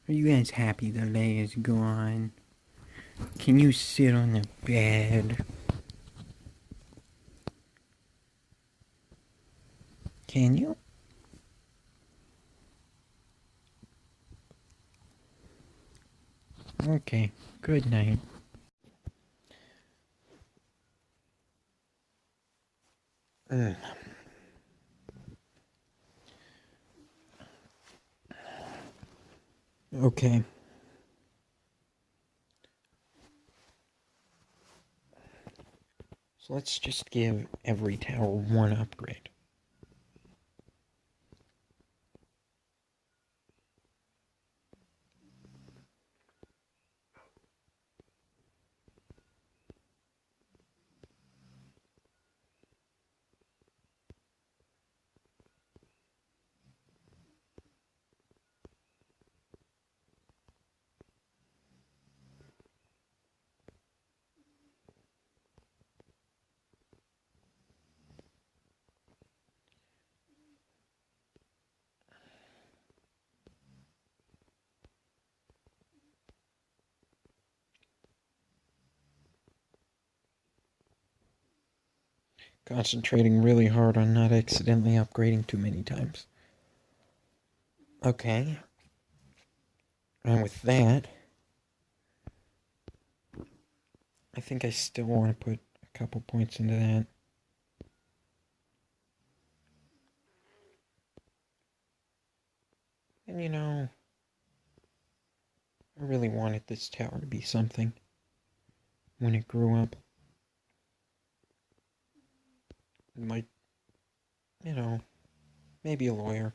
Are you guys happy that LeiLei is gone? Can you sit on the bed? Can you? Okay, good night. Okay. So let's just give every tower one upgrade. Concentrating really hard on not accidentally upgrading too many times. Okay. And with that, I think I still want to put a couple points into that. And you know, I really wanted this tower to be something when it grew up. Like, you know, maybe a lawyer.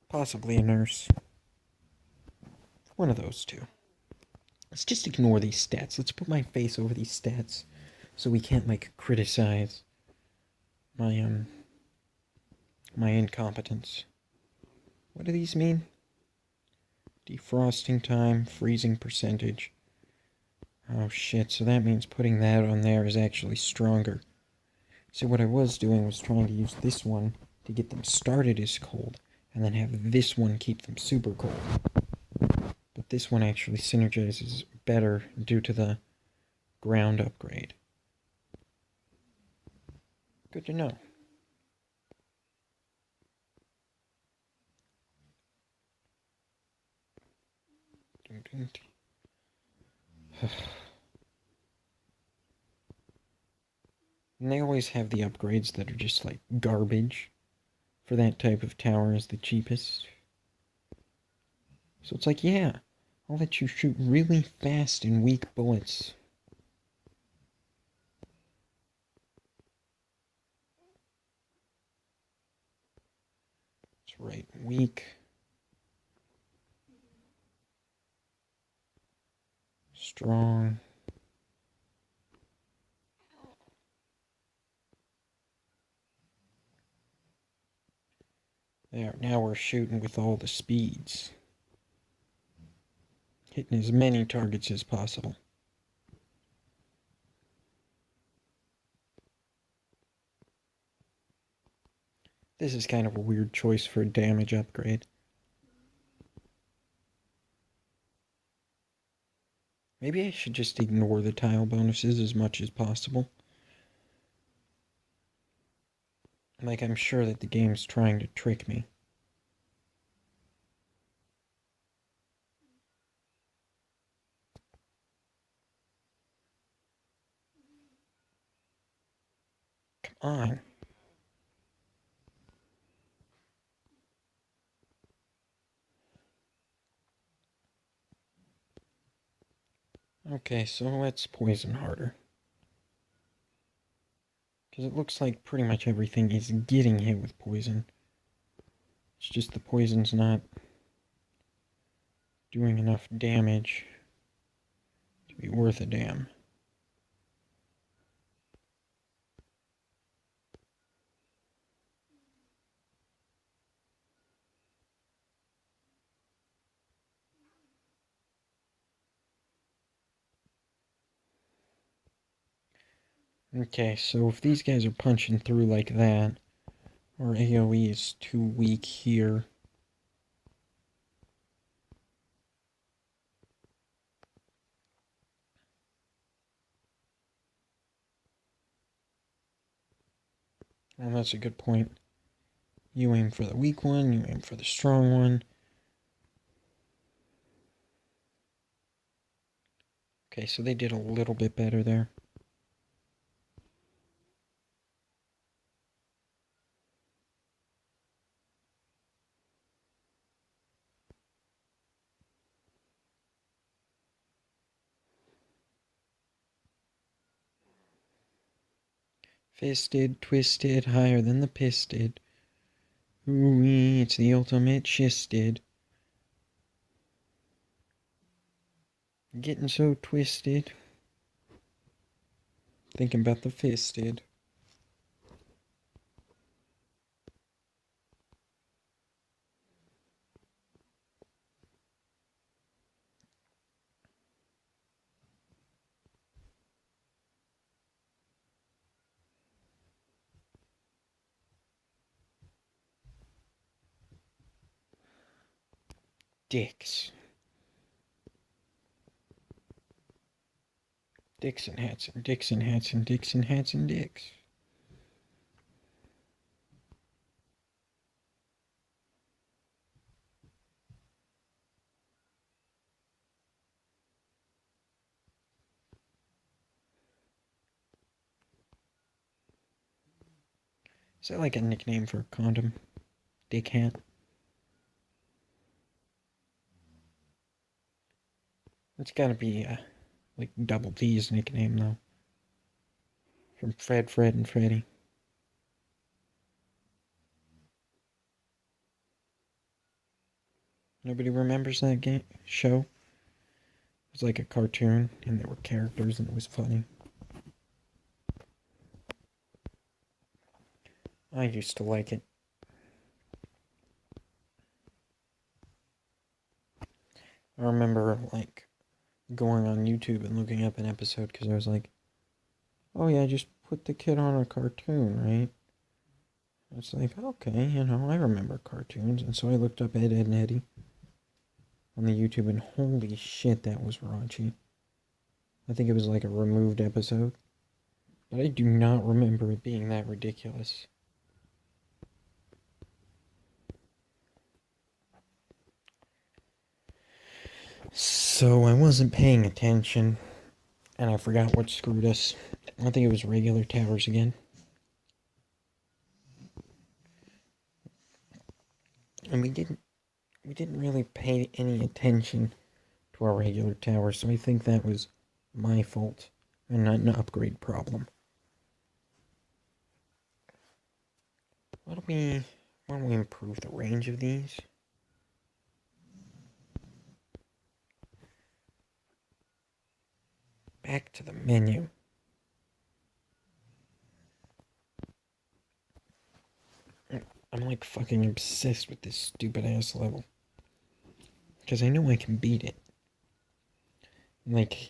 Possibly a nurse. One of those two. Let's just ignore these stats. Let's put my face over these stats so we can't, like, criticize my, my incompetence. What do these mean? Defrosting time, freezing percentage. Oh shit, so that means putting that on there is actually stronger. So what I was doing was trying to use this one to get them started as cold, and then have this one keep them super cold. But this one actually synergizes better due to the ground upgrade. Good to know. And they always have the upgrades that are just like garbage for that type of tower as the cheapest. So it's like, yeah, I'll let you shoot really fast and weak bullets. That's right, weak. Strong. There, now we're shooting with all the speeds. Hitting as many targets as possible. This is kind of a weird choice for a damage upgrade. Maybe I should just ignore the tile bonuses as much as possible. Like, I'm sure that the game's trying to trick me. Come on. Okay, so let's poison harder. Because it looks like pretty much everything is getting hit with poison. It's just the poison's not doing enough damage to be worth a damn. Okay, so if these guys are punching through like that, or AoE is too weak here, Well, that's a good point. You aim for the weak one, you aim for the strong one. Okay, so they did a little bit better there. Fisted, twisted, higher than the pisted. Ooh-wee, it's the ultimate shisted. Getting so twisted. Thinking about the fisted. Dicks. Dixon hats and Dixon hats and Dixon hats and dicks. Is that like a nickname for a condom? Dick hat? It's gotta be like Double D's nickname though. From Fred, and Freddy. Nobody remembers that show? It was like a cartoon and there were characters and it was funny. I used to like it. I remember like going on YouTube and looking up an episode because I was like, oh yeah, just put the kid on a cartoon, right? It's like, okay, I remember cartoons. And so I looked up Ed, Edd, and Eddy on the YouTube, and holy shit, that was raunchy. I think it was like a removed episode. But I do not remember it being that ridiculous. So I wasn't paying attention, and I forgot what screwed us. I think it was regular towers again. And we didn't really pay any attention to our regular tower, so I think that was my fault and not an upgrade problem. Why don't we improve the range of these? Back to the menu. I'm like fucking obsessed with this stupid ass level. Because I know I can beat it. Like,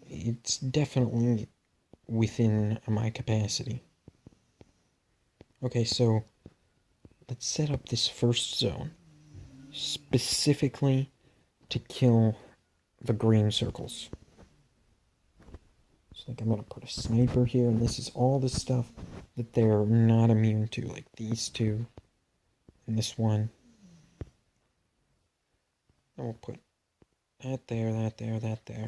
it's definitely within my capacity. Okay, so let's set up this first zone specifically to kill the green circles. So like I'm gonna put a sniper here, and this is all the stuff that they're not immune to, like these two and this one. And we'll put that there, that there, that there.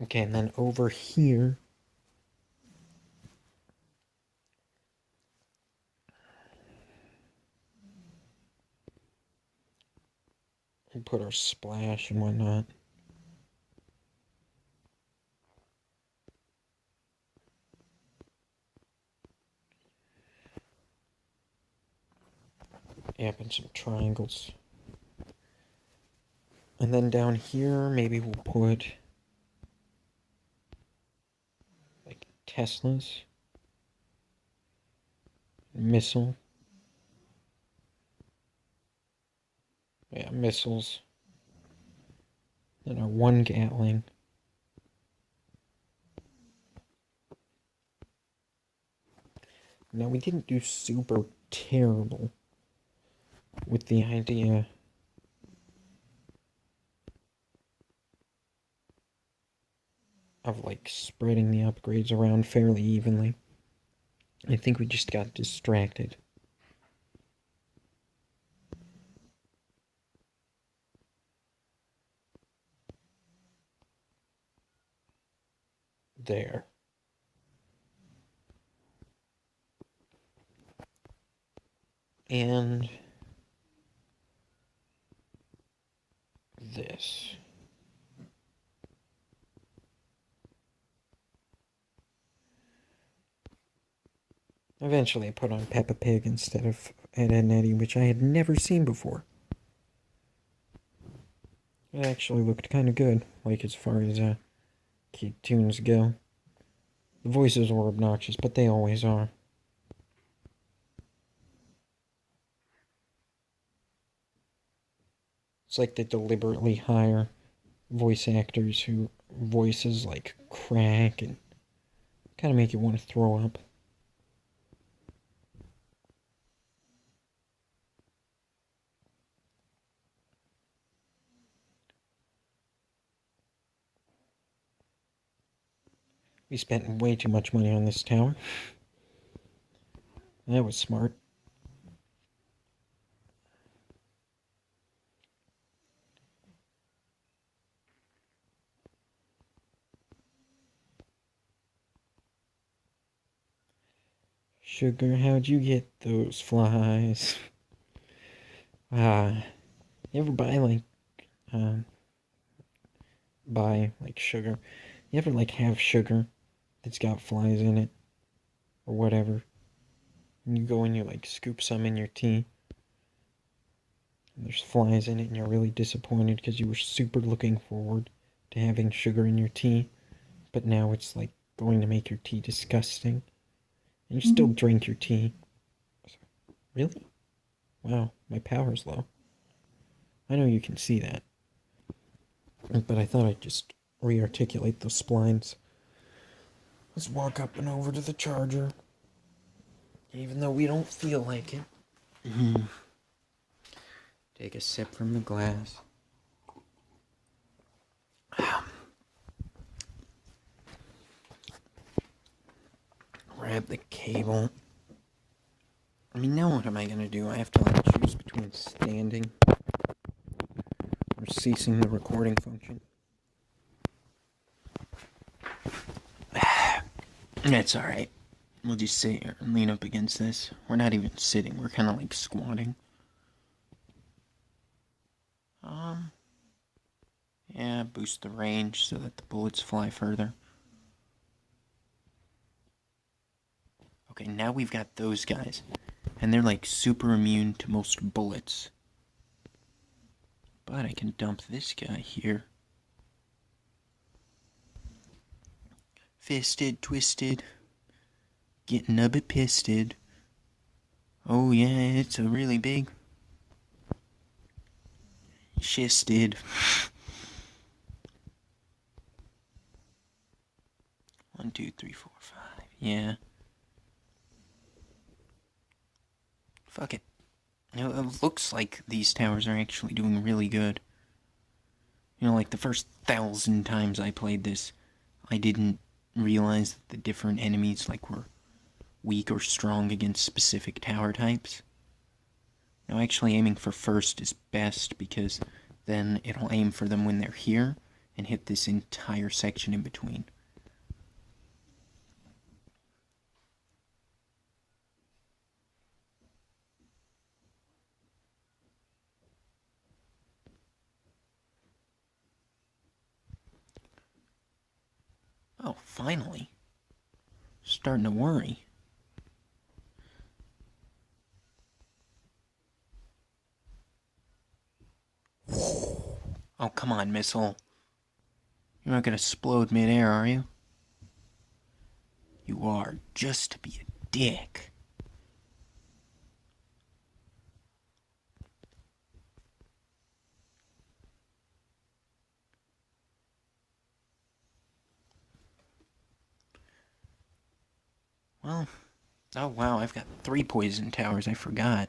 Okay, and then over here, we'll put our splash and whatnot. Yep, and some triangles. And then down here, maybe we'll put like Teslas, missile. Yeah, missiles. Then our one Gatling. Now we didn't do super terrible with the idea of, like, spreading the upgrades around fairly evenly. I think we just got distracted. There. And this. Eventually I put on Peppa Pig instead of Ed, Edd n Eddy, which I had never seen before. It actually looked kind of good, like as far as kid tunes go. The voices were obnoxious, but they always are. It's like they deliberately hire voice actors who voices like crack and kind of make you want to throw up. We spent way too much money on this tower. That was smart. Sugar, how'd you get those flies? You ever buy like sugar? You ever like have sugar that's got flies in it or whatever? And you go and you like scoop some in your tea and there's flies in it and you're really disappointed because you were super looking forward to having sugar in your tea, but now it's like going to make your tea disgusting. And you still drink your tea. Really? Wow, my power's low. I know you can see that. But I thought I'd just re-articulate those splines. Let's walk up and over to the charger. Even though we don't feel like it. Take a sip from the glass. Grab the cable. I mean, now what am I going to do? I have to like choose between standing or ceasing the recording function. That's alright. We'll just sit here and lean up against this. We're not even sitting, we're kind of like squatting. Yeah, boost the range so that the bullets fly further. Okay, now we've got those guys. And they're like super immune to most bullets. But I can dump this guy here. Fisted, twisted. Getting a bit pisted. Oh yeah, it's a really big shisted. 1, 2, 3, 4, 5. Yeah. Fuck it. It looks like these towers are actually doing really good. You know, like the first 1,000 times I played this, I didn't realize that the different enemies like were weak or strong against specific tower types. Now actually aiming for first is best because then it'll aim for them when they're here and hit this entire section in between. Oh, finally. Starting to worry. Oh, come on, missile. You're not gonna explode mid-air, are you? You are, just to be a dick. Well, oh wow, I've got 3 poison towers, I forgot.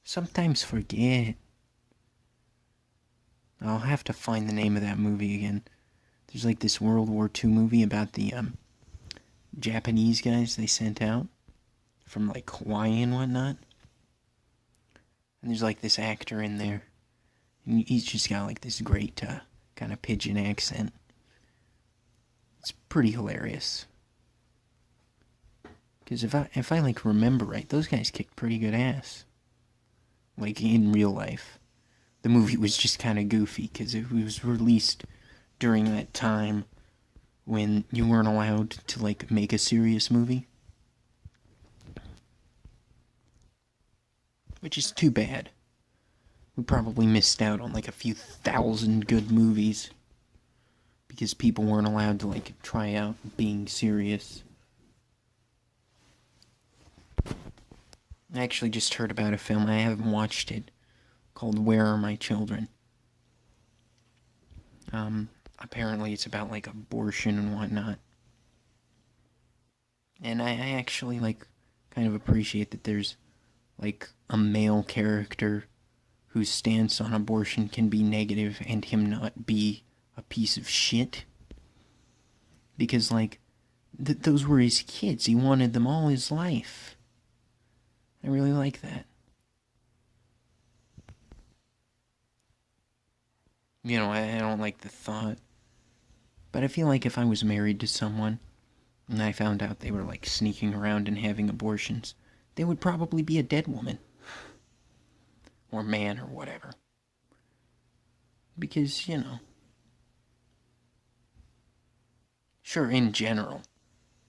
Sometimes forget. I'll have to find the name of that movie again. There's like this World War II movie about the Japanese guys they sent out from like Hawaii and whatnot. And there's like this actor in there. And he's just got like this great kind of pidgin accent. It's pretty hilarious. Because if I like remember right, those guys kicked pretty good ass. Like in real life. The movie was just kind of goofy because it was released during that time when you weren't allowed to like make a serious movie. Which is too bad. We probably missed out on like a few thousand good movies because people weren't allowed to like try out being serious. I actually just heard about a film, I haven't watched it, called Where Are My Children? Apparently it's about like abortion and whatnot. And I actually like kind of appreciate that there's like a male character whose stance on abortion can be negative and him not be a piece of shit. Because like, those were his kids, he wanted them all his life. I really like that. You know, I don't like the thought. But I feel like if I was married to someone, and I found out they were like sneaking around and having abortions, they would probably be a dead woman. Or man, or whatever. Because, you know. Sure, in general,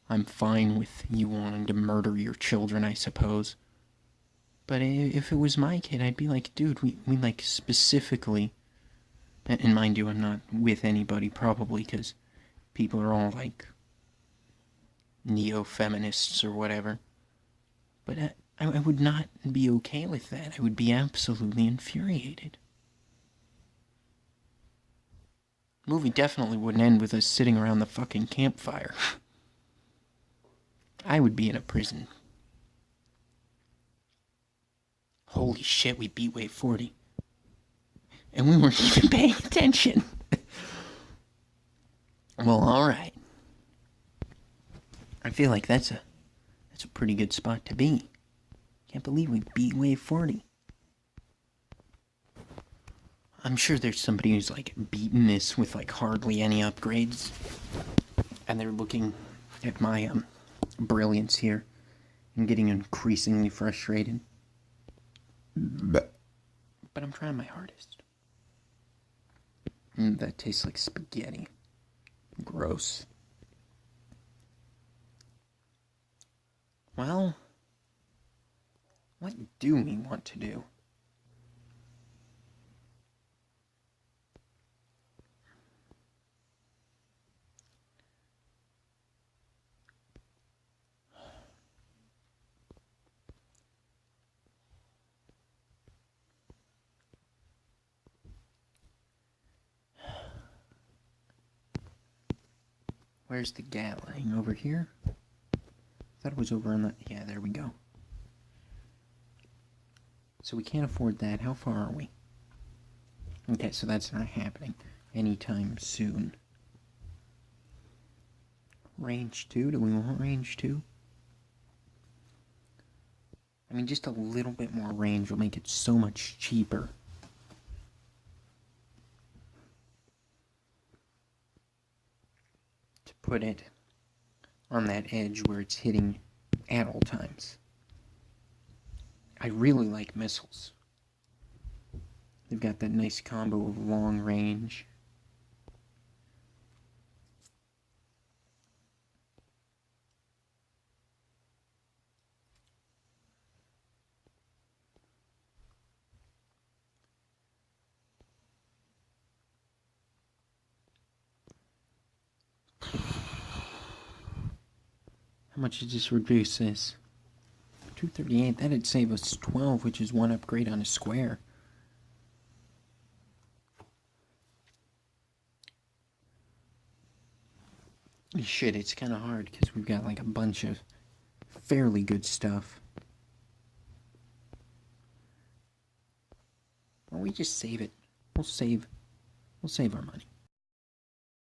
I'm fine with you wanting to murder your children, I suppose. But if it was my kid, I'd be like, dude, we like specifically... And mind you, I'm not with anybody, probably, because people are all, like, neo-feminists or whatever. But I would not be okay with that. I would be absolutely infuriated. The movie definitely wouldn't end with us sitting around the fucking campfire. I would be in a prison. Holy shit, we beat Wave 40. And we weren't even paying attention. Well, alright. I feel like that's a pretty good spot to be. Can't believe we beat Wave 40. I'm sure there's somebody who's like beaten this with like hardly any upgrades. And they're looking at my brilliance here and getting increasingly frustrated. But I'm trying my hardest. That tastes like spaghetti. Gross. Well, what do we want to do? Where's the gatling? Over here? I thought it was over on the... Yeah, there we go. So we can't afford that. How far are we? Okay, so that's not happening anytime soon. Range 2? Do we want range 2? I mean, just a little bit more range will make it so much cheaper. To put it on that edge where it's hitting at all times. I really like missiles. They've got that nice combo of long range. How much does this reduce this? 238, that'd save us 12, which is one upgrade on a square. Shit, it's kind of hard because we've got like a bunch of fairly good stuff. Well, we just save it. We'll save our money.